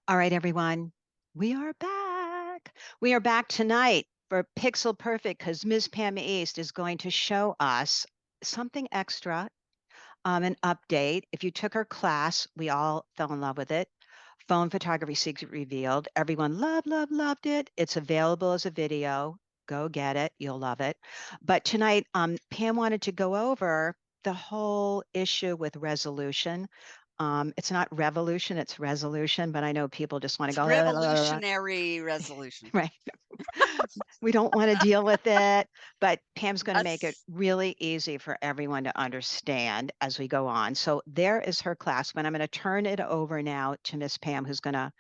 All right, everyone, we are back. We are back tonight for Pixel Perfect because Ms. Pam East is going to show us something extra, an update. If you took her class, we all fell in love with it. Phone Photography Secret Revealed. Everyone loved it. It's available as a video. Go get it. You'll love it. But tonight, Pam wanted to go over the whole issue with resolution. It's not revolution, it's resolution, but I know people just want to It's go, "La, la, la, la." revolutionary resolution. Right. We don't want to deal with it, but Pam's going to make it That's really easy for everyone to understand as we go on. So there is her class, but I'm going to turn it over now to Miss Pam, who's going to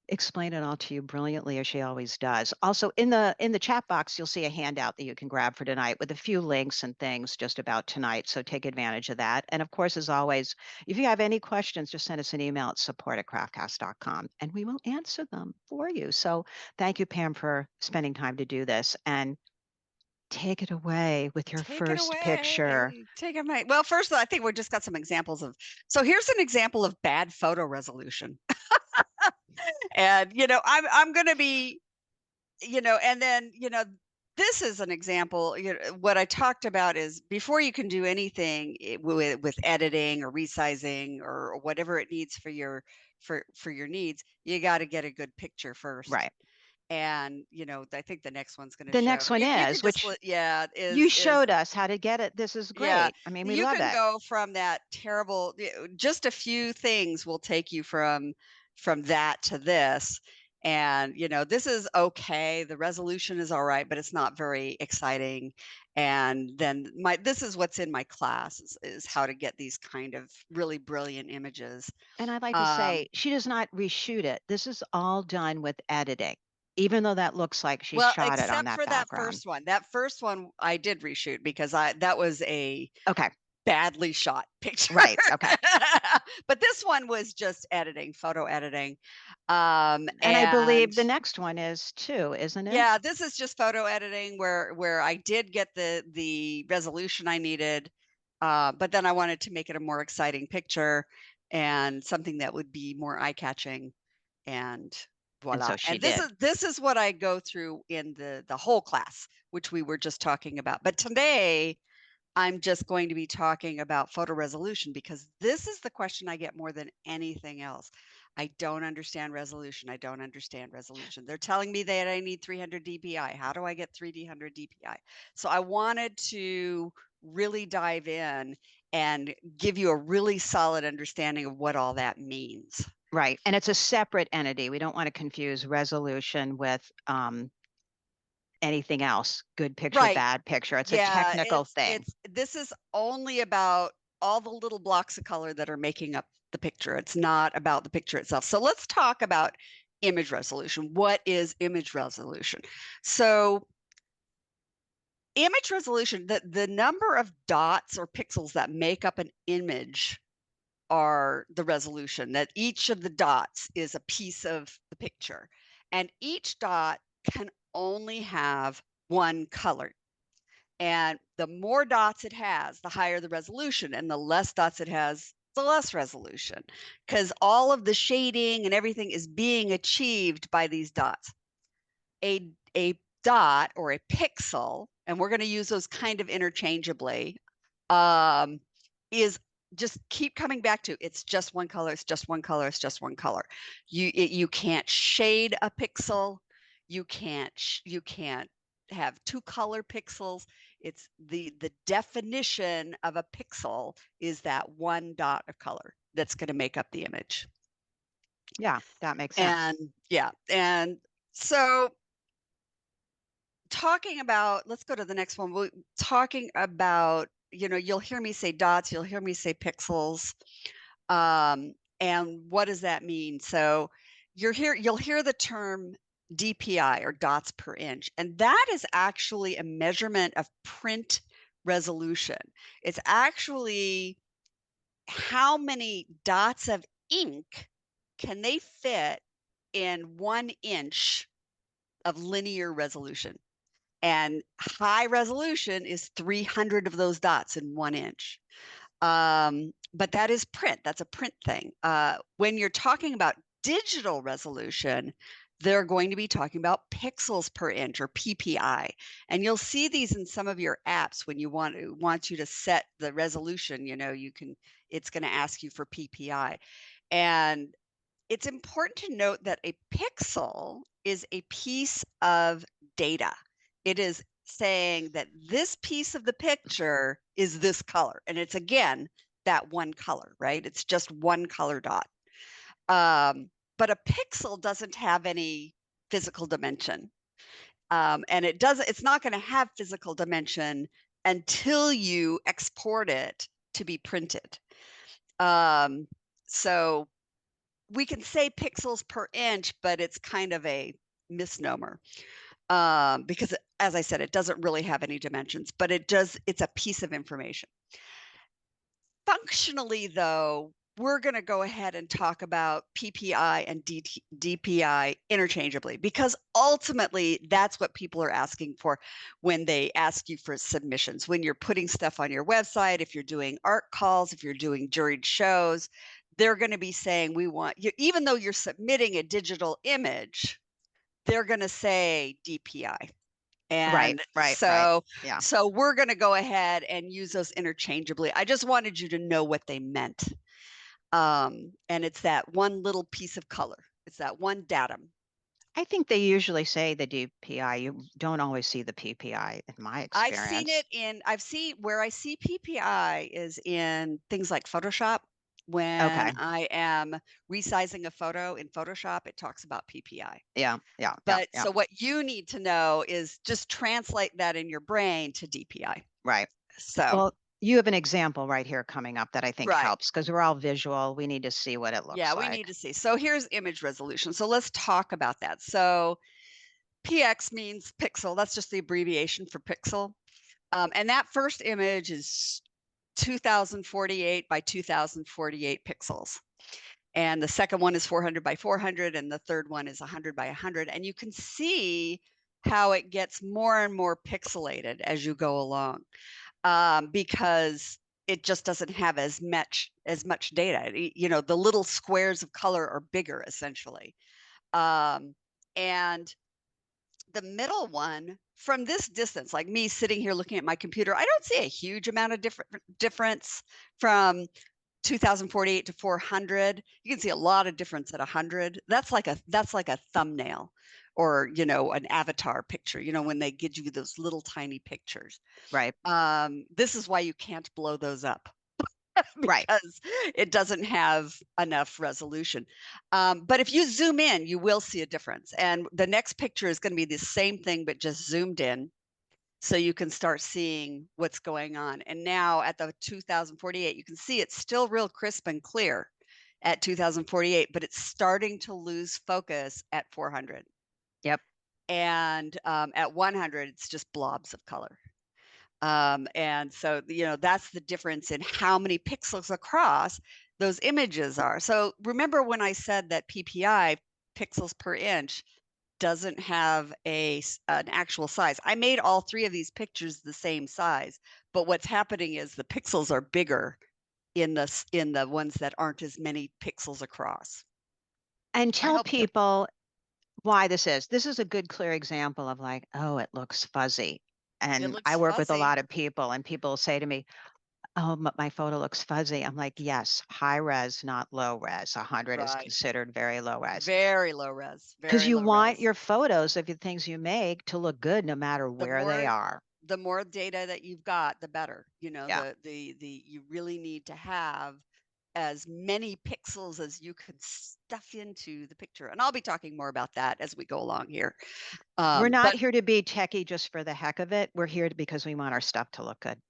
explain it all to you brilliantly as she always does. Also in the chat box, you'll see a handout that you can grab for tonight with a few links and things just about tonight. So take advantage of that. And of course, as always, if you have any questions, just send us an email at support@craftcast.com and we will answer them for you. So thank you, Pam, for spending time to do this and take it away with your take it first picture. away. Take it away. Well, first, I think we just got some examples of. So here's an example of bad photo resolution, and I'm going to be, and then this is an example. What I talked about is before you can do anything with editing or resizing or whatever it needs for your for your needs, you got to get a good picture first. Right. And I think the next one's going to The show. next one You can is, just which yeah, you is showed us how to get it. This is yeah, great. I mean, we you love can it. go from that terrible, just a few things will take you from that to this. And this is okay. The resolution is all right, but it's not very exciting. And then this is what's in my class is how to get these kind of really brilliant images. And I'd like to Um, say she does not reshoot it. This is all done with editing, even though that looks like she well, shot it on except that for that background. first one. That first one I did reshoot because that was a Okay, badly shot picture. right. Okay. But this one was just editing, photo editing. And I And believe the next one is too, isn't it? yeah, this is just photo editing where I did get the resolution I needed, but then I wanted to make it a more exciting picture and something that would be more eye-catching, and And voila. so she And this did. is this is what I go through in the whole class, which we were just talking about. But today I'm just going to be talking about photo resolution because this is the question I get more than anything else. I don't understand resolution. I don't understand resolution. They're telling me that I need 300 dpi. How do I get 300 dpi? So I wanted to really dive in and give you a really solid understanding of what all that means. Right. And it's a separate entity. We don't want to confuse resolution with anything else. Good picture, Right. bad picture. It's a Yeah, technical thing. it's this is only about all the little blocks of color that are making up the picture. It's not about the picture itself. So let's talk about image resolution. What is image resolution? So image resolution, the number of dots or pixels that make up an image are the resolution, that each of the dots is a piece of the picture. And each dot can only have one color. And the more dots it has, the higher the resolution, and the less dots it has, the less resolution, because all of the shading and everything is being achieved by these dots. A dot or a pixel, and we're going to use those kind of interchangeably, is just keep coming back to it's just one color, it's just one color, it's just one color. You can't shade a pixel, you can't have two color pixels. It's the definition of a pixel is that one dot of color that's going to make up the image. Yeah, that makes sense. And yeah, and so talking about, let's go to the next one. Talking about, you'll hear me say dots, you'll hear me say pixels. And what does that mean? So you'll hear the term DPI or dots per inch, and that is actually a measurement of print resolution. It's actually how many dots of ink can they fit in 1 inch of linear resolution. And high resolution is 300 of those dots in 1 inch. But that is print. That's a print thing. When you're talking about digital resolution, they're going to be talking about pixels per inch or PPI. And you'll see these in some of your apps when you want you to set the resolution, you can it's going to ask you for PPI. And it's important to note that a pixel is a piece of data. It is saying that this piece of the picture is this color. And it's again that one color, right? It's just one color dot. But a pixel doesn't have any physical dimension. And it's not going to have physical dimension until you export it to be printed. Um, so we can say pixels per inch, but it's kind of a misnomer because, as I said, it doesn't really have any dimensions, but it's a piece of information. Functionally, though, we're going to go ahead and talk about PPI and DPI interchangeably because ultimately that's what people are asking for when they ask you for submissions. When you're putting stuff on your website, if you're doing art calls, if you're doing juried shows, they're going to be saying, we want you, even though you're submitting a digital image, they're going to say DPI. Right, And right, right. so Yeah. so we're going to go ahead and use those interchangeably. I just wanted you to know what they meant. And it's that one little piece of color. It's that one datum. I think they usually say the DPI. You don't always see the PPI in my experience. I've seen where I see PPI is in things like Photoshop. When Okay. I am resizing a photo in Photoshop, it talks about PPI. Yeah, yeah, yeah, But yeah. so what you need to know is just translate that in your brain to DPI. Right. So, Well, you have an example right here coming up that I think right. helps because we're all visual. We need to see what it Yeah, looks we like. need to see. So here's image resolution. So let's talk about that. So PX means pixel. That's just the abbreviation for pixel. And that first image is 2048 by 2048 pixels. And the second one is 400 by 400, and the third one is 100 by 100. And you can see how it gets more and more pixelated as you go along because it just doesn't have as much data. The little squares of color are bigger essentially. And the middle one from this distance, like me sitting here looking at my computer, I don't see a huge amount of difference from 2048 to 400. You can see a lot of difference at 100. That's like a thumbnail or an avatar picture, when they give you those little tiny pictures. Right, This is why you can't blow those up right. because it doesn't have enough resolution. But if you zoom in, you will see a difference. And the next picture is going to be the same thing, but just zoomed in. So you can start seeing what's going on. And now at the 2048, you can see it's still real crisp and clear at 2048, but it's starting to lose focus at 400. Yep. And at 100, it's just blobs of color. And so, that's the difference in how many pixels across those images are. So remember when I said that PPI, pixels per inch, doesn't have an actual size. I made all three of these pictures the same size, but what's happening is the pixels are bigger in the ones that aren't as many pixels across. And I tell hope that people why this is. This is a good, clear example of like, oh, it looks fuzzy. it And I looks work with a fuzzy. lot of people, and people say to me, oh, my photo looks fuzzy. I'm like, yes, high res, not low res. 100 is Right. considered very low res Very low res, because very you low want res. your photos of the things you make to look good no matter The where they more are. the more data that you've got, the better. Yeah. The you really need to have as many pixels as you could stuff into the picture. And I'll be talking more about that as we go along here. We're not But here to be techie just for the heck of it. We're here because we want our stuff to look good.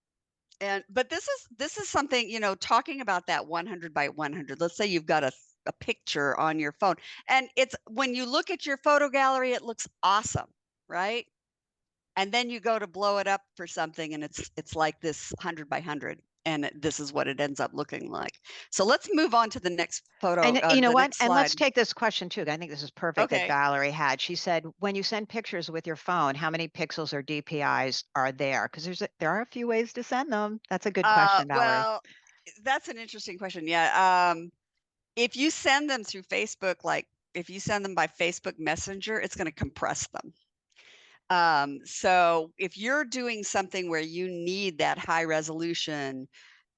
this is something, talking about that 100 by 100. Let's say you've got a picture on your phone and it's when you look at your photo gallery, it looks awesome, right? And then you go to blow it up for something and it's like this 100 by 100 and this is what it ends up looking like. So let's move on to the next photo, And you know the what? next And let's slide. take this question too. I think this is perfect that Okay. Valerie had. She said, when you send pictures with your phone, how many pixels or DPIs are there? Because there are a few ways to send them. That's a good question, Valerie. Well, that's an interesting question. Yeah. if you send them through Facebook, like if you send them by Facebook Messenger, it's going to compress them. So if you're doing something where you need that high resolution,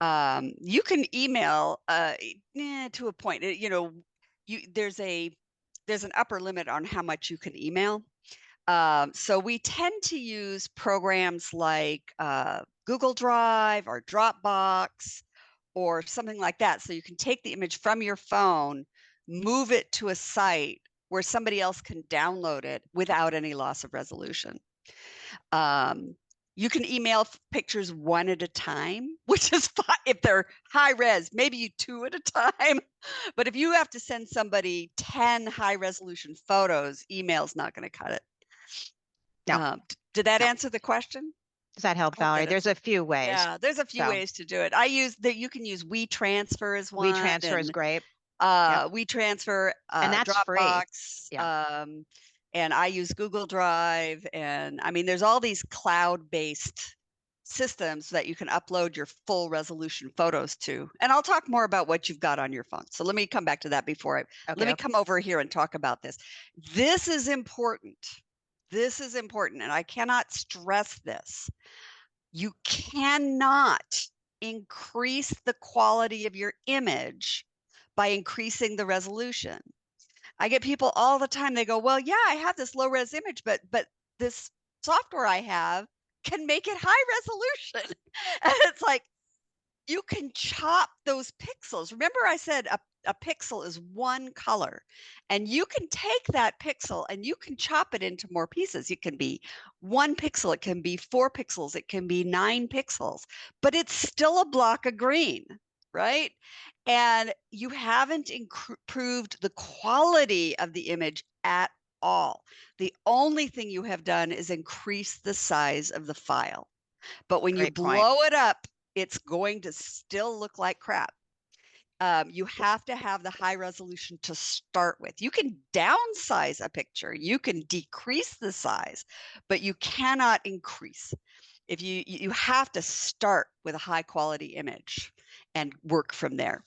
you can email to a point. There's an upper limit on how much you can email. So we tend to use programs like Google Drive or Dropbox or something like that. So you can take the image from your phone, move it to a site where somebody else can download it without any loss of resolution. You can email pictures one at a time, which is fine if they're high res, maybe you two at a time. But if you have to send somebody 10 high resolution photos, email's not going to cut it. No, Did that no. answer the question? Does that help, Hopefully Valerie? that's There's a few ways. yeah, there's a few So ways to do it. I use that you can use WeTransfer as one WeTransfer is and great. Yep. WeTransfer, And that's free. Dropbox, Yeah. and I use Google Drive. And I mean, there's all these cloud-based systems that you can upload your full resolution photos to. And I'll talk more about what you've got on your phone. So let me come back to that let Okay. me come over here and talk about this. This is important. This is important. And I cannot stress this. You cannot increase the quality of your image by increasing the resolution. I get people all the time. They go, "Well, yeah, I have this low res image, but this software I have can make it high resolution." And it's like, you can chop those pixels. Remember, I said a pixel is one color, and you can take that pixel and you can chop it into more pieces. It can be 1 pixel, it can be 4 pixels, it can be 9 pixels, but it's still a block of green, right? And you haven't improved the quality of the image at all. The only thing you have done is increase the size of the file. But when you Great point. blow it up, it's going to still look like crap. You have to have the high resolution to start with. You can downsize a picture, you can decrease the size, but you cannot increase. If you have to start with a high quality image and work from there.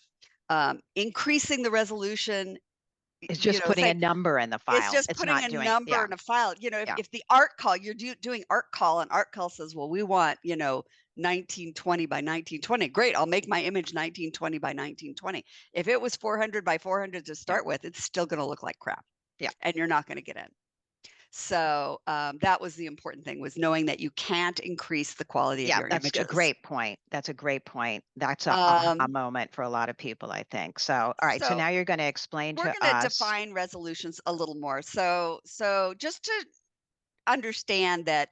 Increasing the resolution, It's just putting a say number in the it's file. just It's putting not a doing, number yeah, in a file. yeah, If the art call, you're doing art call, and art call says, well, we want, 1920 by 1920. Great, I'll make my image 1920 by 1920. If it was 400 by 400 to yeah, start with, it's still going to look like crap, yeah. and you're not going to get in. So that was the important thing, was knowing that you can't increase the quality of Yeah, your that's a images. great point. That's a great point. That's a aha Um, moment for a lot of people, I think. So, all right. So so now you're going to explain we're to going to us. define resolutions a little more. So just to understand that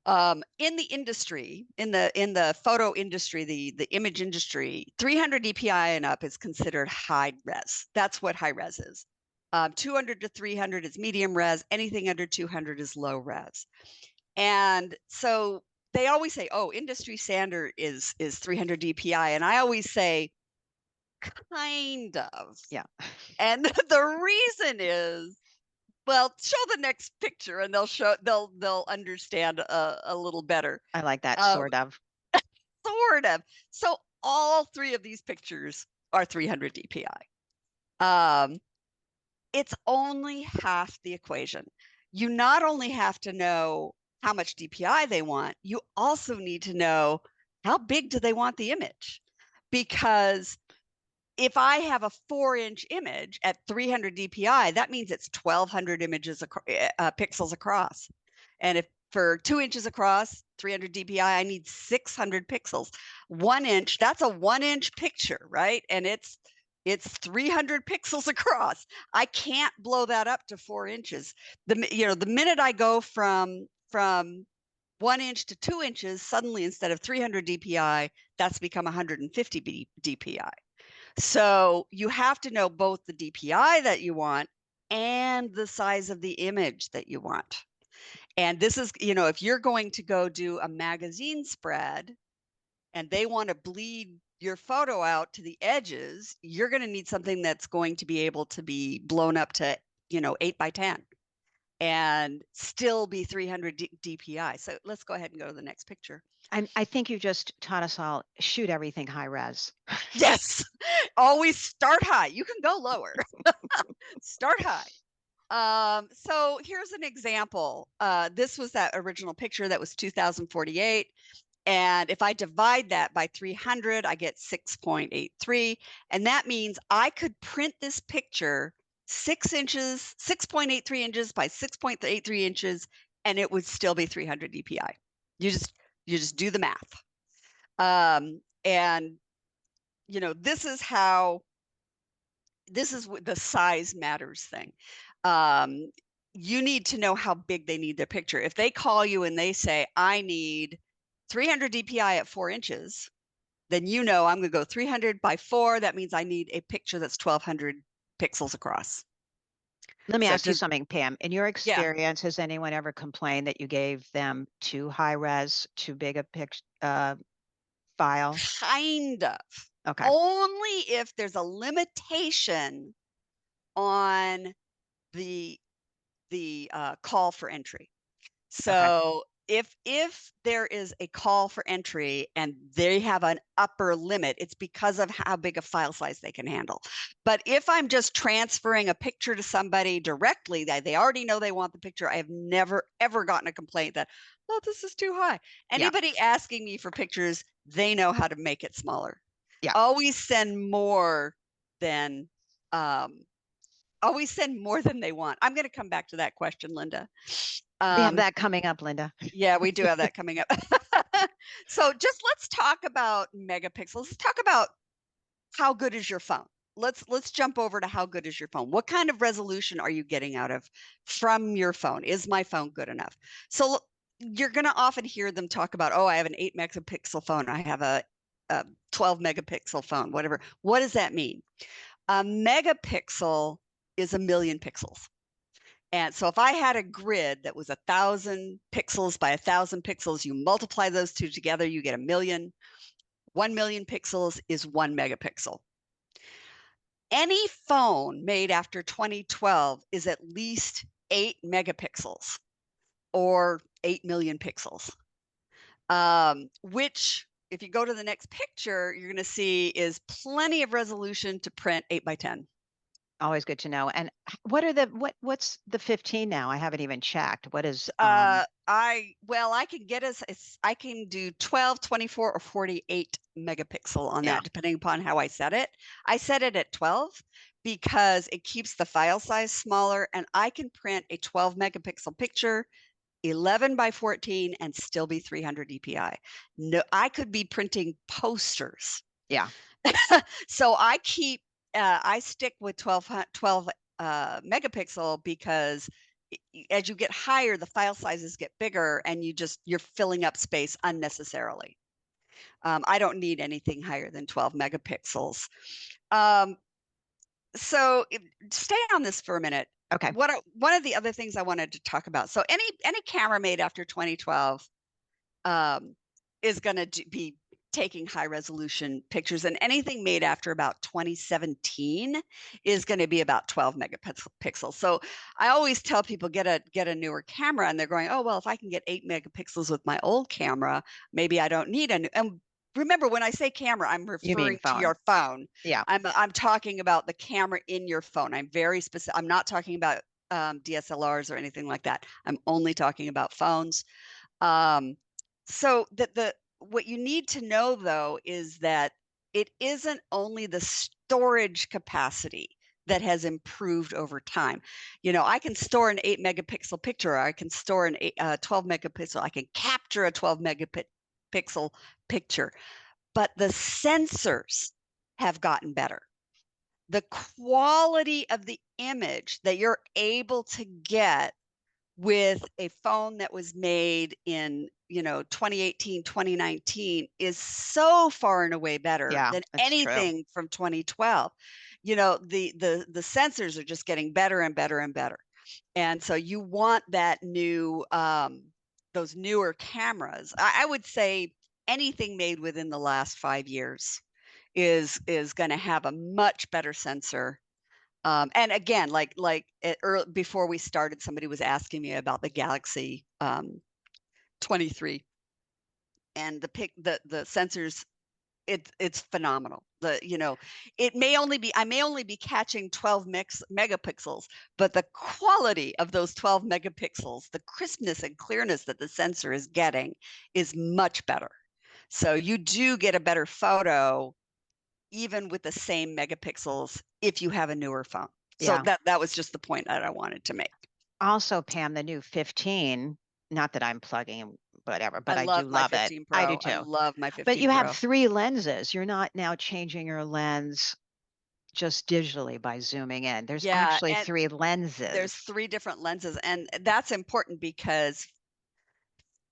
in the industry, in the photo industry, the image industry, 300 dpi and up is considered high res. That's what high res is. 200 to 300 is medium res. Anything under 200 is low res. And so they always say, oh, industry standard is 300 dpi, and I always say, kind of. Yeah, And the reason is, well, show the next picture and they'll understand a little better. I like that Um, sort of. Sort of. So all three of these pictures are 300 dpi. Um, it's only half the equation. You not only have to know how much DPI they want, you also need to know how big do they want the image. Because if I have a 4-inch image at 300 DPI, that means it's 1,200 pixels across. And if for 2 inches across, 300 DPI, I need 600 pixels. 1 inch, that's a 1-inch picture, right? And it's 300 pixels across. I can't blow that up to 4 inches. The minute I go from 1 inch to 2 inches, suddenly instead of 300 DPI, that's become 150 DPI. So you have to know both the DPI that you want and the size of the image that you want. And this is, if you're going to go do a magazine spread and they want to bleed your photo out to the edges, you're going to need something that's going to be able to be blown up to, 8 by 10 and still be 300 DPI. So let's go ahead and go to the next picture. I think you just taught us all shoot everything high res. Yes, Always start high. You can go lower. Start high. So here's an example. This was that original picture that was 2048. And if I divide that by 300, I get 6.83. And that means I could print this picture 6 inches, 6.83 inches by 6.83 inches, and it would still be 300 DPI. You just do the math. And this is the size matters thing. You need to know how big they need their picture. If they call you and they say, I need 300 DPI at 4 inches, then I'm going to go 300 by 4. That means I need a picture that's 1200 pixels across. Let me So ask you something, Pam. In your yeah, experience, has anyone ever complained that you gave them too high res, too big a file? kind of. Okay. Only if there's a limitation on the call for entry. Okay. So if there is a call for entry and they have an upper limit, it's because of how big a file size they can handle. But if I'm just transferring a picture to somebody directly, that they already know they want the picture, I have never ever gotten a complaint that, oh, this is too high. Yeah. Anybody asking me for pictures, they know how to make it smaller. Yeah. Always send more than um, always send more than they want. I'm going to come back to that question, Linda. We have Um, that coming up, Linda. yeah, we do have that coming up. So just let's talk about megapixels. Let's talk about how good is your phone. Let's jump over to how good is your phone. What kind of resolution are you getting out of from your phone? Is my phone good enough? So you're going to often hear them talk about, oh, I have an 8 megapixel phone. I have a 12 megapixel phone, whatever. What does that mean? A megapixel is a million pixels. And so if I had a grid that was 1,000 pixels by 1,000 pixels, you multiply those two together, you get a million. 1 million pixels is 1 megapixel. Any phone made after 2012 is at least 8 megapixels or 8 million pixels, which, if you go to the next picture, you're going to see is plenty of resolution to print 8 by 10. Always good to know. And what's the 15 now? I haven't even checked. What is I can get I can do 12, 24, or 48 megapixel on yeah. that, depending upon how I set it. I set it at 12 because it keeps the file size smaller, and I can print a 12 megapixel picture 11 by 14 and still be 300 DPI. No, I could be printing posters. Yeah. So I stick with 12 megapixel because as you get higher, the file sizes get bigger and you're filling up space unnecessarily. I don't need anything higher than 12 megapixels. Um, so stay on this for a minute. Okay. One of the other things I wanted to talk about. So any camera made after 2012 is going to be taking high resolution pictures, and anything made after about 2017 is going to be about 12 megapixels. So I always tell people get a newer camera, and they're going, oh, well, if I can get 8 megapixels with my old camera, maybe I don't need a new. And remember, when I say camera, I'm You mean referring to phone? your phone. Yeah. I'm talking about the camera in your phone. I'm very specific. I'm not talking about DSLRs or anything like that. I'm only talking about phones. So that the what you need to know, though, is that it isn't only the storage capacity that has improved over time. I can store an 8 megapixel picture, or I can store an 12 megapixel. I can capture a 12 megapixel picture, but the sensors have gotten better. The quality of the image that you're able to get with a phone that was made in 2018, 2019 is so far and away better Yeah, than that's true. anything from 2012. The sensors are just getting better and better and better, and so you want that new those newer cameras. I would say anything made within the last 5 years is going to have a much better sensor. And again, before we started, somebody was asking me about the Galaxy 23, and the sensors. It's phenomenal. It may only be I may only be catching 12 megapixels, but the quality of those 12 megapixels, the crispness and clearness that the sensor is getting is much better. So you do get a better photo even with the same megapixels if you have a newer phone. So Yeah. that was just the point that I wanted to make. Also, Pam, the new 15, not that I'm plugging whatever, I but I do love my love it. 15 I do Pro. I too. love my But 15 you have Pro. 3 lenses. You're not now changing your lens just digitally by zooming in. There's Yeah, actually and 3 there's lenses. 3 different lenses, and that's important because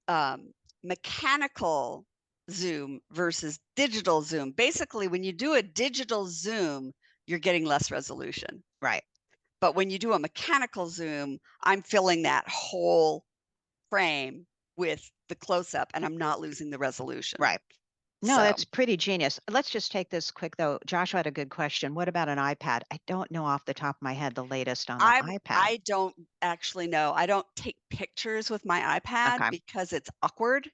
um, mechanical zoom versus digital zoom. Basically, when you do a digital zoom, you're getting less resolution. Right, But when you do a mechanical zoom, I'm filling that whole frame with the close up and I'm not losing the resolution. right. No, So that's pretty genius. Let's just take this quick though. Joshua had a good question. What about an iPad? I don't know off the top of my head the latest on the iPad. I don't actually know. I don't take pictures with my iPad Okay. because it's awkward.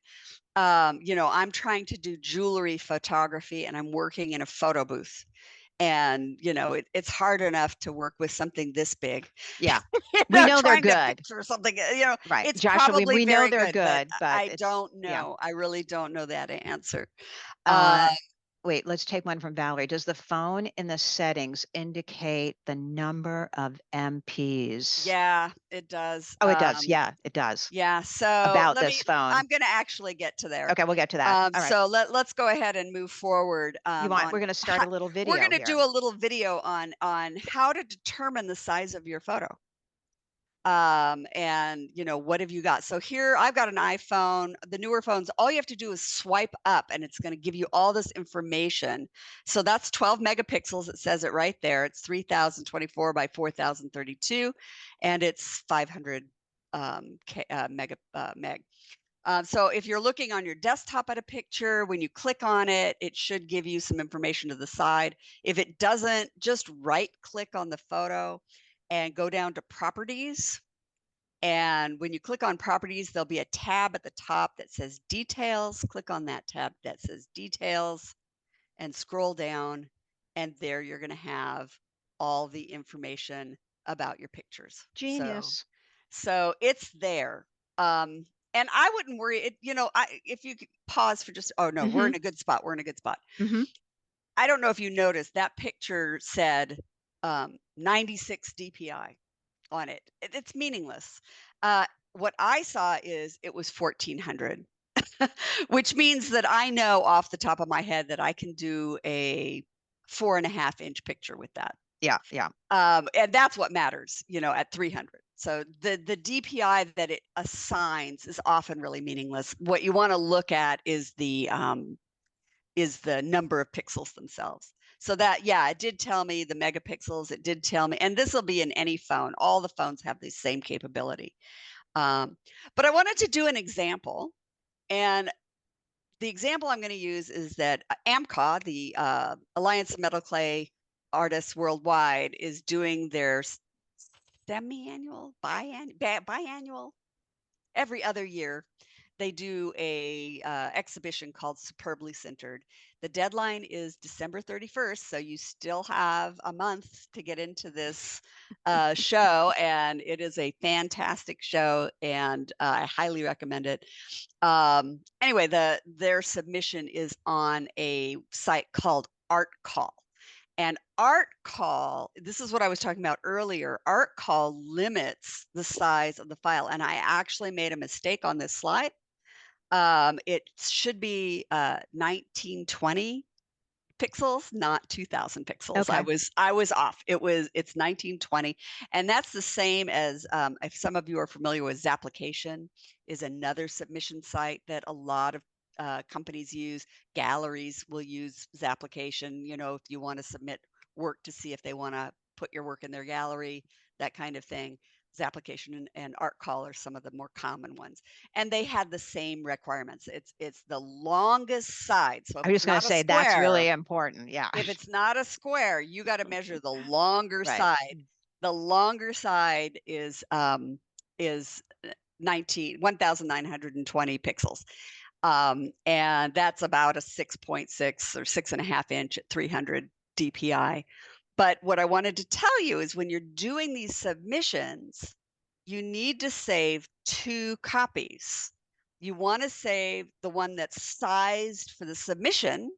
I'm trying to do jewelry photography and I'm working in a photo booth. And it's hard enough to work with something this big. Yeah. We know they're Trying to good. picture something, Right. it's Joshua, probably we know very they're good, but good, but I it's don't yeah. know. I really don't know that answer. Uh, Uh, wait, let's take one from Valerie. Does the phone in the settings indicate the number of MPs? yeah, it does. Oh, it does. Yeah, it does. Yeah, so About this phone. I'm gonna actually get to there. Okay, we'll get to that. All right. So let's go ahead and move forward We're on going to start ho a little we're video gonna here. do a little video on how to determine the size of your photo. And what have you got? So here I've got an iPhone. The newer phones, all you have to do is swipe up and it's going to give you all this information. So that's 12 megapixels. It says it right there. It's 3024 by 4032 and it's 500 meg. So if you're looking on your desktop at a picture, when you click on it, it should give you some information to the side. If it doesn't, just right click on the photo and go down to properties. And when you click on properties, there'll be a tab at the top that says details. Click on that tab that says details and scroll down. And there you're going to have all the information about your pictures. So, Genius. so it's there. Um, and I wouldn't worry. If you could pause for just, oh no, we're Mm-hmm. in a good spot. We're in a good spot. Mm-hmm. I don't know if you noticed that picture said 96 DPI on it. It's meaningless. What I saw is it was 1400, which means that I know off the top of my head that I can do a 4.5-inch picture with that. Yeah, yeah. And that's what matters, at 300. So the DPI that it assigns is often really meaningless. What you want to look at is the number of pixels themselves. So that, yeah, it did tell me the megapixels. It did tell me, and this will be in any phone. All the phones have the same capability. But I wanted to do an example. And the example I'm going to use is that AMCA, the Alliance of Metal Clay Artists Worldwide, is doing their semi-annual, biannual, every other year they do a exhibition called Superbly Centered. The deadline is December 31st, so you still have a month to get into this show, and it is a fantastic show, and I highly recommend it. Anyway, their submission is on a site called Art Call. And Art Call, this is what I was talking about earlier. Art Call limits the size of the file. And I actually made a mistake on this slide. It should be 1920 pixels, not 2000 pixels. Okay. I was off. It's 1920, and that's the same as if some of you are familiar with Zapplication, is another submission site that a lot of companies use. Galleries will use Zapplication. If you want to submit work to see if they want to put your work in their gallery, that kind of thing. Zapplication and Art Call are some of the more common ones, and they had the same requirements. It's the longest side, so if I'm it's just going to not a say that's really square, important. Yeah. if it's not a square, you got to measure the longer Right. side. The longer side is 19 1920 pixels. And that's about a 6.6 or 6.5 inch at 300 DPI. But what I wanted to tell you is when you're doing these submissions, you need to save two copies. You want to save the one that's sized for the submission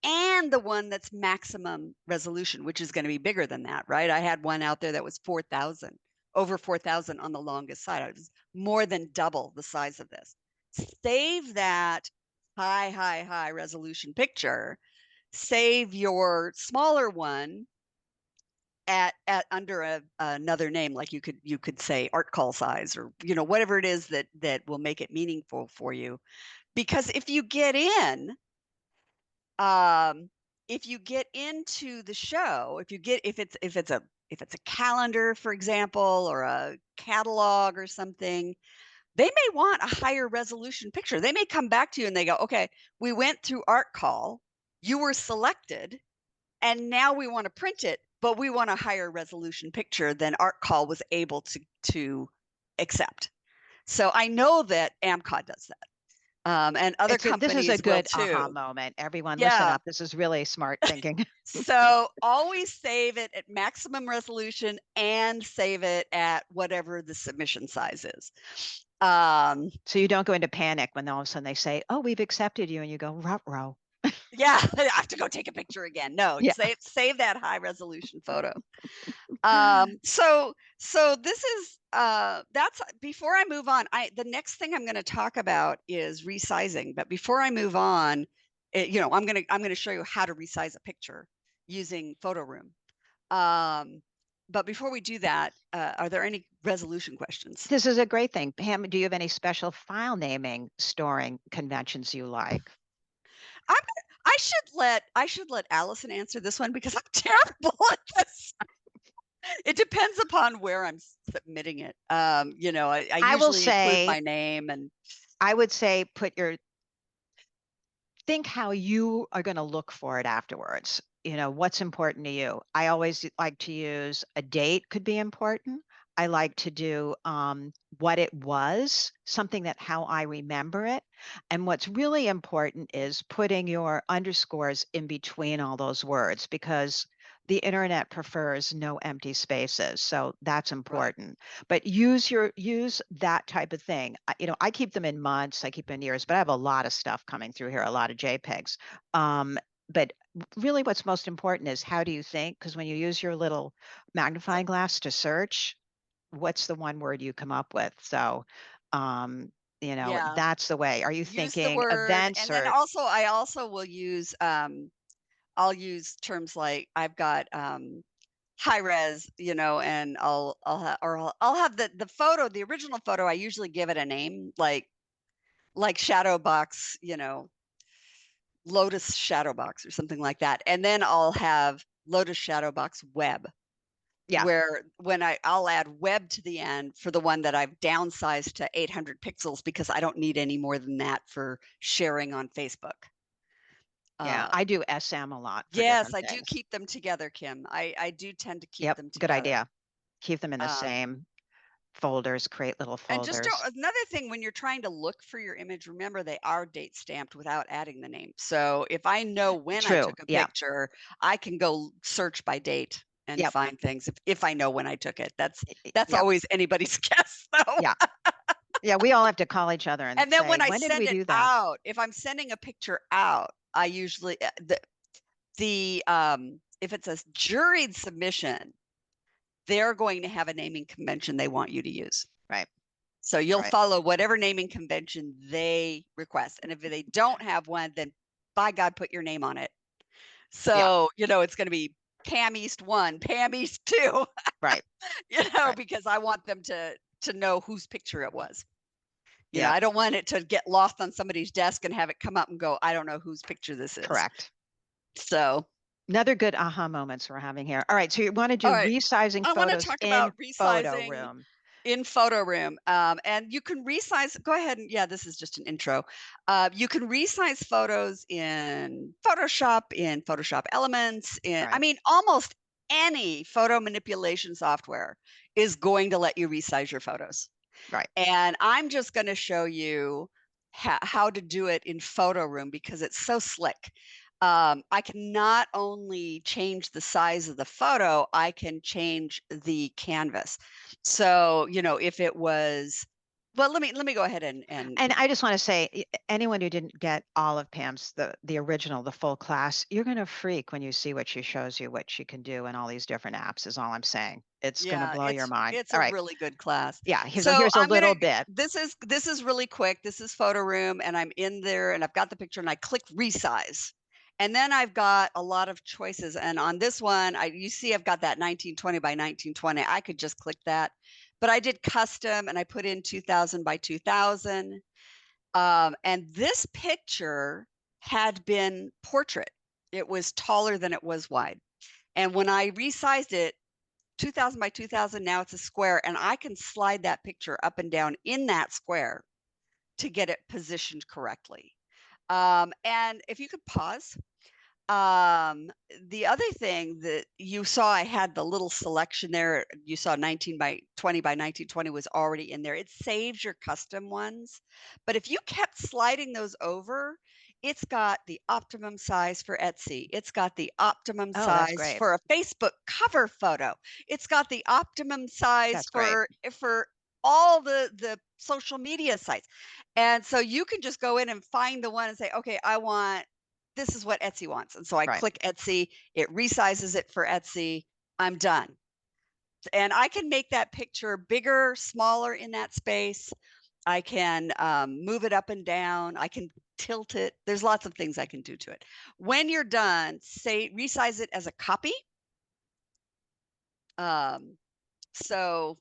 and the one that's maximum resolution, which is going to be bigger than that, right? I had one out there that was 4,000, over 4,000 on the longest side. It was more than double the size of this. Save that high resolution picture. Save your smaller one at under another name, like you could say art call size, or whatever it is that will make it meaningful for you. Because um, if you get into the show, if it's a calendar, for example, or a catalog or something, they may want a higher resolution picture. They may come back to you and they go, okay, we went through art call, you were selected, and now we want to print it, but we want a higher resolution picture than art call was able to accept. So I know that AMCOD does that. And other This is a companies will good aha too. moment. Everyone, listen Yeah. up. This is really smart thinking. So always save it at maximum resolution and save it at whatever the submission size is. So you don't go into panic when all of a sudden they say, "Oh, we've accepted you," and you go, "Ruh-roh." Yeah, I have to go take a picture again. No, Yeah. save that high resolution photo. So this is that's before I move on. The next thing I'm going to talk about is resizing. But before I move on, I'm gonna show you how to resize a picture using PhotoRoom. Um, but before we do that, are there any resolution questions? This is a great thing. Pam, do you have any special file naming storing conventions you like? I'm I should let Allison answer this one because I'm terrible at this. It depends upon where I'm submitting it. I I will usually include say, my name and I would say think how you are going to look for it afterwards. What's important to you. I always like to use a date could be important. I like to do what it was, something that how I remember it. And what's really important is putting your underscores in between all those words because the internet prefers no empty spaces. So that's right. important. But use that type of thing. I keep them in months, I keep them in years, but I have a lot of stuff coming through here, a lot of JPEGs. But really what's most important is how do you think? Because when you use your little magnifying glass to search, what's the one word you come up with? So, Yeah. that's the way. Are you Use the thinking word, events and then or I also will use I'll use terms like I've got high res, and I'll have the photo, the original photo. I usually give it a name like shadow box, Lotus shadow box or something like that, and then I'll have Lotus shadow box web, yeah, where I'll add web to the end for the one that I've downsized to 800 pixels because I don't need any more than that for sharing on Facebook. yeah. Uh, I do SM a lot for yes, different I do things. keep them together, Kim. I do tend to keep Yep, them good together. idea. Keep them in the Um, same folders, create little and just don't, folders. another thing, when you're trying to look for your image, remember they are date stamped without adding the name. So if I know when I True. took a Yeah. picture, I can go search by date and Yep. find things if I know when I took it. That's Yep. always anybody's guess though. Yeah. Yeah. We all have to call each other and And then say, when I when did we send it do that? out, if I'm sending a picture out, I usually if it's a juried submission, they're going to have a naming convention they want you to use. Right. So you'll Right. follow whatever naming convention they request. And if they don't have one, then by God, put your name on it. Yeah. So, it's going to be Pam East 1, Pam East 2, Right. Right. because I want them to know whose picture it was. Yep. I don't want it to get lost on somebody's desk and have it come up and go, I don't know whose picture this is. Correct. So, Another good aha moments we're having here. All right. So you want to all do right, resizing I want to photos talk in about photo resizing room. in PhotoRoom. And you can resize, go ahead and, yeah, this is just an intro. You can resize photos in Photoshop Elements, I Right. mean, almost any photo manipulation software is going to let you resize your photos. Right. And I'm just going to show you how to do it in PhotoRoom because it's so slick. I can not only change the size of the photo, I can change the canvas. So, if it was, well, let me go ahead and And I just want to say, anyone who didn't get all of Pam's the original, the full class, you're gonna freak when you see what she shows you, what she can do in all these different apps, is all I'm saying. It's gonna yeah, blow your mind. it's All a right. really good class. Yeah, So here's a little bit. this is really quick. This is PhotoRoom, and I'm in there, and I've got the picture, and I click resize, and then I've got a lot of choices. And on this one, you see I've got that 1920 by 1920. I could just click that, but I did custom, and I put in 2000 by 2000. And this picture had been portrait. It was taller than it was wide. And when I resized it, 2000 by 2000, now it's a square, and I can slide that picture up and down in that square to get it positioned correctly. And if you could pause, um, the other thing that you saw, I had the little selection there. You saw 19 by 20 by 1920 was already in there. It saves your custom ones. But if you kept sliding those over, it's got the optimum size for Etsy. It's got the optimum Oh, that's size great. for a Facebook cover photo. It's got the optimum size That's great. for all the social media sites. And so you can just go in and find the one and say, okay, I want this is what Etsy wants. And so I Right. click Etsy, it resizes it for Etsy. I'm done. And I can make that picture bigger, smaller in that space. I can move it up and down. I can tilt it. There's lots of things I can do to it. When you're done, say resize it as a copy. Um, so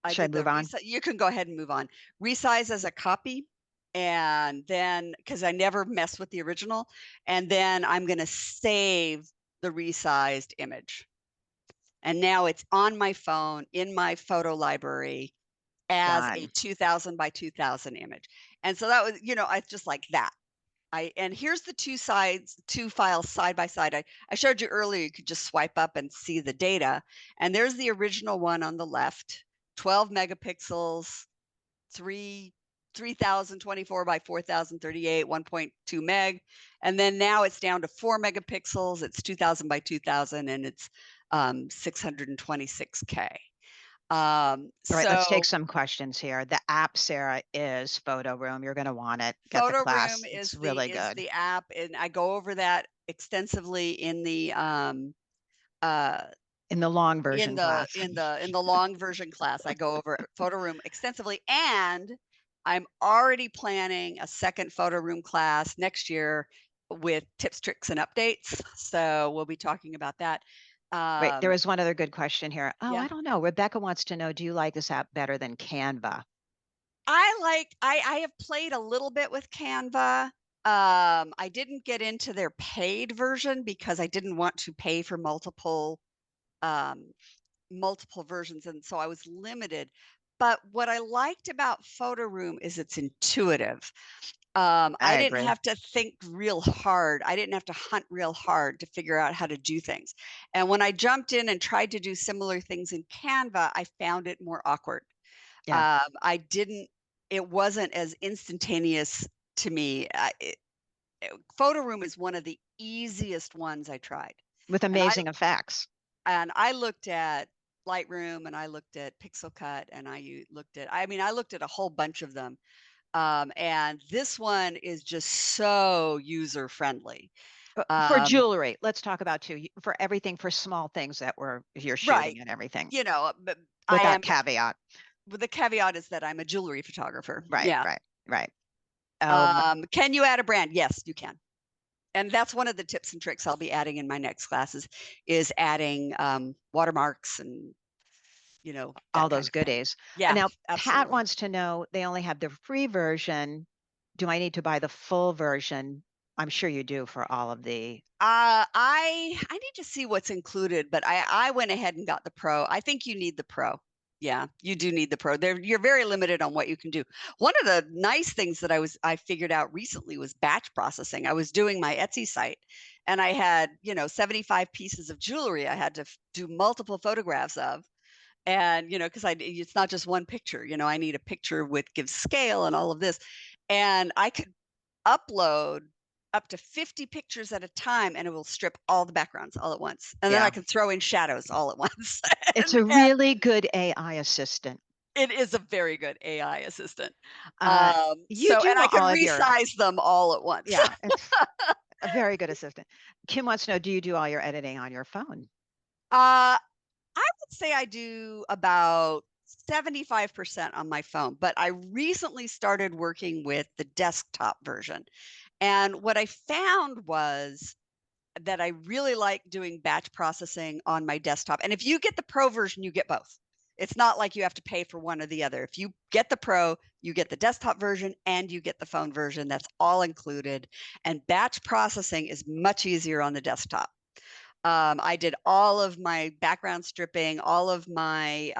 I Should I did the move on? resize. You can go ahead and move on. Resize as a copy. And then, because I never mess with the original, and then I'm going to save the resized image. And now it's on my phone in my photo library as a Done. 2000 by 2000 image. And so that was, I just like that. And here's the two files side by side. I showed you earlier, you could just swipe up and see the data. And there's the original one on the left, 12 megapixels, 3024 by 4038, 1.2 meg. And then now it's down to 4 megapixels. It's 2000 by 2000, and it's 626K. All right, let's take So some questions here. The app, Sarah, is PhotoRoom. You're gonna want it. Get the PhotoRoom class. is It's the really is good. the app, and I go over that extensively uh, In the long in version the class. in the in the long version class. I go over PhotoRoom extensively, and I'm already planning a second PhotoRoom class next year with tips, tricks, and updates. So we'll be talking about that. Wait, there Um, was one other good question here. Oh, yeah, I don't know. Rebecca wants to know, do you like this app better than Canva? I have played a little bit with Canva. I didn't get into their paid version because I didn't want to pay for um, multiple versions, and so I was limited. But what I liked about PhotoRoom is it's intuitive. I I didn't agree. have to think real hard. I didn't have to hunt real hard to figure out how to do things. And when I jumped in and tried to do similar things in Canva, I found it more awkward. Yeah, I didn't. It wasn't as instantaneous to me. PhotoRoom is one of the easiest ones I tried, with and I amazing effects. looked at Lightroom, and I looked at Pixel Cut, and looked at. I mean, I looked at a whole bunch of them, and this one is just so user friendly. For Um, jewelry, let's talk about too. For everything, for small things that you're right, shooting and everything, but I with that am. caveat. The caveat is that I'm a jewelry photographer. Right, Yeah. right, right. Um, Can you add a brand? Yes, you can. And that's one of the tips and tricks I'll be adding in my next classes is adding watermarks and all that kind those of thing. goodies. Yeah, Now, Pat absolutely. wants to know, they only have the free version. Do I need to buy the full version? I'm sure you do for all of the. I need to see what's included, but I went ahead and got the pro. I think you need the pro. Yeah, you do need the pro. You're very limited on what you can do. One of the nice things that I figured out recently was batch processing. I was doing my Etsy site, and I had 75 pieces of jewelry I had to do multiple photographs of, and because it's not just one picture. I need a picture with gives scale and all of this, and I could upload up to 50 pictures at a time, and it will strip all the backgrounds all at once. And then I Yeah. can throw in shadows all at once. It's a And really good AI assistant. it is a very good AI assistant. Uh, you So, and do I can all of your, resize them all at once. yeah, it's a very good assistant. Kim wants to know, do you do all your editing on your phone? I would say I do about 75% on my phone, but I recently started working with the desktop version. And what I found was that I really like doing batch processing on my desktop. And if you get the pro version, you get both. It's not like you have to pay for one or the other. If you get the pro, you get the desktop version and you get the phone version. That's all included. And batch processing is much easier on the desktop. I did all of my background stripping, all of my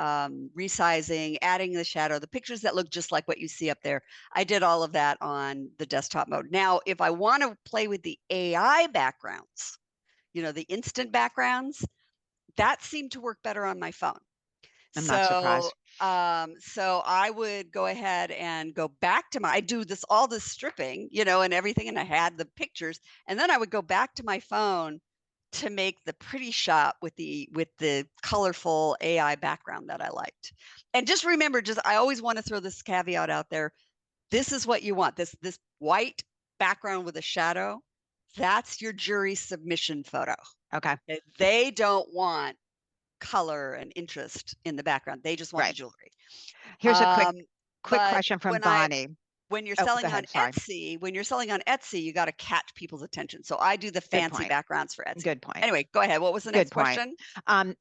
resizing, adding the shadow, the pictures that look just like what you see up there. I did all of that on the desktop mode. Now, if I want to play with the AI backgrounds, the instant backgrounds, that seemed to work better on my phone. I'm not So, surprised. so I would go ahead and go back to I do all this stripping, and everything, and I had the pictures, and then I would go back to my phone to make the pretty shot with the colorful AI background that I liked. And just remember, I always want to throw this caveat out there. This is what you want. This white background with a shadow. That's your jury submission photo. Okay. Okay? They don't want color and interest in the background. They just want the Right. jewelry. Here's a quick Um, quick but question from Bonnie. when you're Oh, go selling on ahead. Sorry. Etsy, you got to catch people's attention. So I do the Good fancy point. backgrounds for Etsy. Good point. Anyway, go ahead. What was the Good next point. question?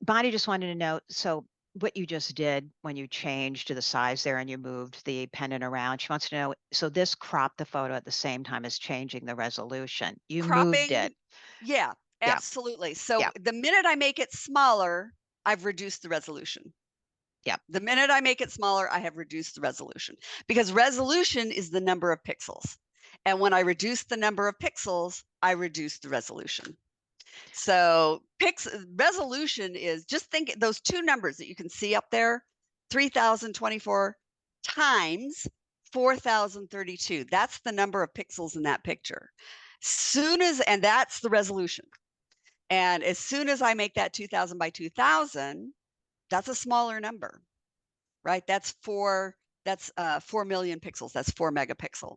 Bonnie just wanted to know, so what you just did when you changed to the size there and you moved the pendant around, she wants to know, so this cropped the photo at the same time as changing the resolution. You moved it. Cropping. Yeah, Yeah. absolutely. So Yeah. the minute I make it smaller, I've reduced the resolution. Yeah. The minute I make it smaller, I have reduced the resolution, because resolution is the number of pixels. And when I reduce the number of pixels, I reduce the resolution. So resolution is, just think those two numbers that you can see up there, 3024 times 4032. That's the number of pixels in that picture. And that's the resolution. And as soon as I make that 2000 by 2000, that's a smaller number, right? That's 4 million pixels. That's 4 megapixel.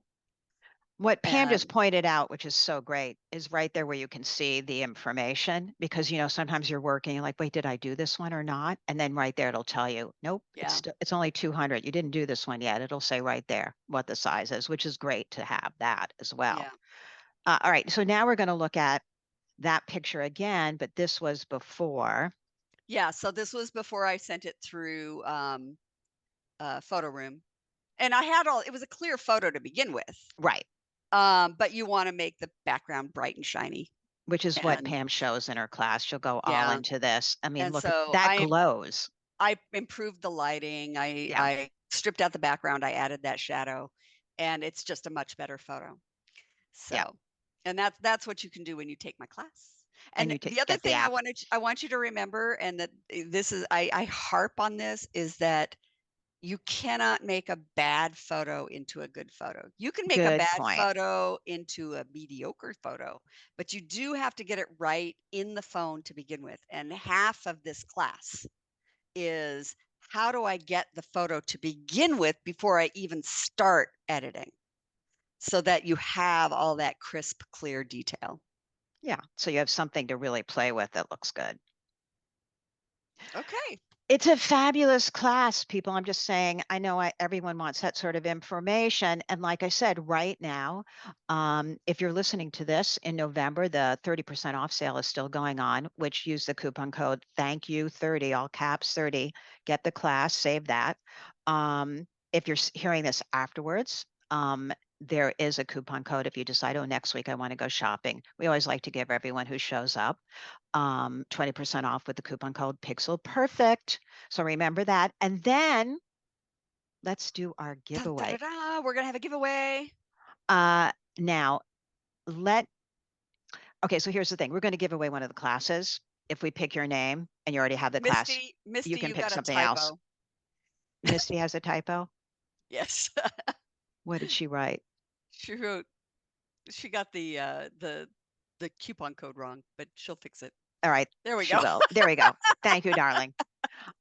What Pam just And pointed out, which is so great, is right there where you can see the information because sometimes you're working, you're like, wait, did I do this one or not? And then right there it'll tell you, nope, yeah, it's only 200. You didn't do this one yet. It'll say right there what the size is, which is great to have that as well. yeah. All right, so now we're going to look at that picture again, but this was before. Yeah, so this was before I sent it through PhotoRoom. And it was a clear photo to begin with. Right, But you want to make the background bright and shiny. which is what And Pam shows in her class. She'll go all yeah, into this. I mean, and look at so that glows. I improved the lighting. Yeah, I stripped out the background. I added that shadow, and it's just a much better photo. yeah. So, and that's what you can do when you take my class. And And you the other get the thing app. I want you to remember, and that this is I harp on this, is that you cannot make a bad photo into a good photo. You can make a Good bad point. photo into a mediocre photo, but you do have to get it right in the phone to begin with. And half of this class is, how do I get the photo to begin with before I even start editing, so that you have all that crisp, clear detail. Yeah. So you have something to really play with that looks good. Okay. It's a fabulous class, people. I'm just saying, I know everyone wants that sort of information. And like I said, right now, if you're listening to this in November, the 30% off sale is still going on, which use the coupon code thank you 30, all caps 30, get the class, save that. If you're hearing this afterwards, there is a coupon code if you decide, oh, next week I want to go shopping. We always like to give everyone who shows up 20% off with the coupon code Pixel Perfect. So remember that. And then let's do our Da, da, da, giveaway. da. We're going to have a giveaway. Uh, now, let, okay, so here's the thing. We're going to give away one of the classes. If we pick your name and you already have the class, you Misty, can you pick got a something else. typo. Misty has a typo. Yes. What did she write? She wrote she got the coupon code wrong, but she'll fix it. All right, There we she go. will. There we go. Thank you, darling.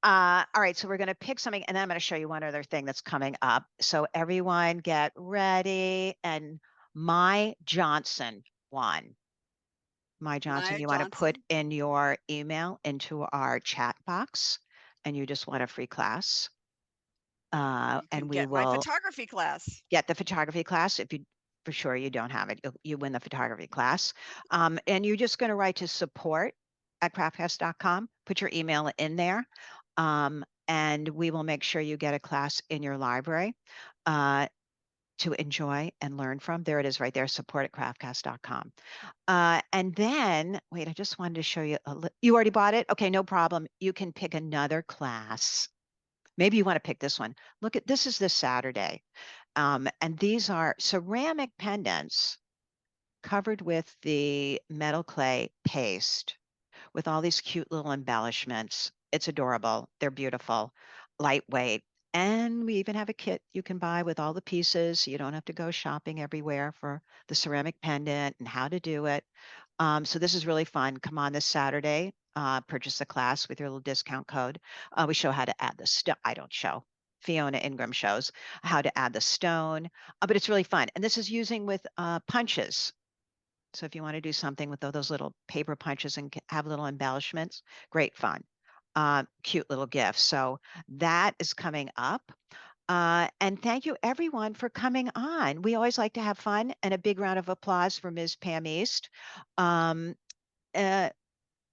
All right, so we're going to pick something, and then I'm going to show you one other thing that's coming up. So everyone get ready. And my Johnson one. My Johnson, Maya you want to put Johnson. in your email into our chat box, and you just want a free class. You can And we get my will photography class. get the photography class. If you, for sure, you don't have it, you win the photography class. And you're just going to write to support@crafthouse.com, put your email in there. And we will make sure you get a class in your library to enjoy and learn from. There it is right there, support@craftcast.com. And then, wait, I just wanted to show you, you already bought it? Okay, no problem. You can pick another class. Maybe you want to pick this one. Look at this is this Saturday. And these are ceramic pendants covered with the metal clay paste with all these cute little embellishments. It's adorable. They're beautiful, lightweight. And we even have a kit you can buy with all the pieces. So you don't have to go shopping everywhere for the ceramic pendant and how to do it. So this is really fun. Come on this Saturday, purchase the class with your little discount code. We show how to add the stone. I don't show. Fiona Ingram shows how to add the stone, but it's really fun. And this is using with punches. So if you want to do something with those little paper punches and have little embellishments, great fun. Cute little gifts. So that is coming up. And thank you everyone for coming on. We always like to have fun, and a big round of applause for Ms. Pam East. Um, uh,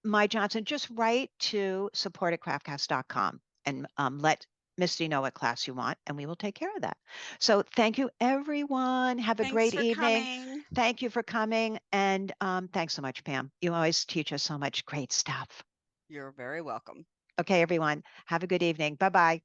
My Johnson, just write to support@craftcast.com and let Misty know what class you want, and we will take care of that. So thank you, everyone. Have a Thanks great for evening. coming. Thank you for coming. And thanks so much, Pam. You always teach us so much great stuff. You're very welcome. Okay, everyone. Have a good evening. Bye bye.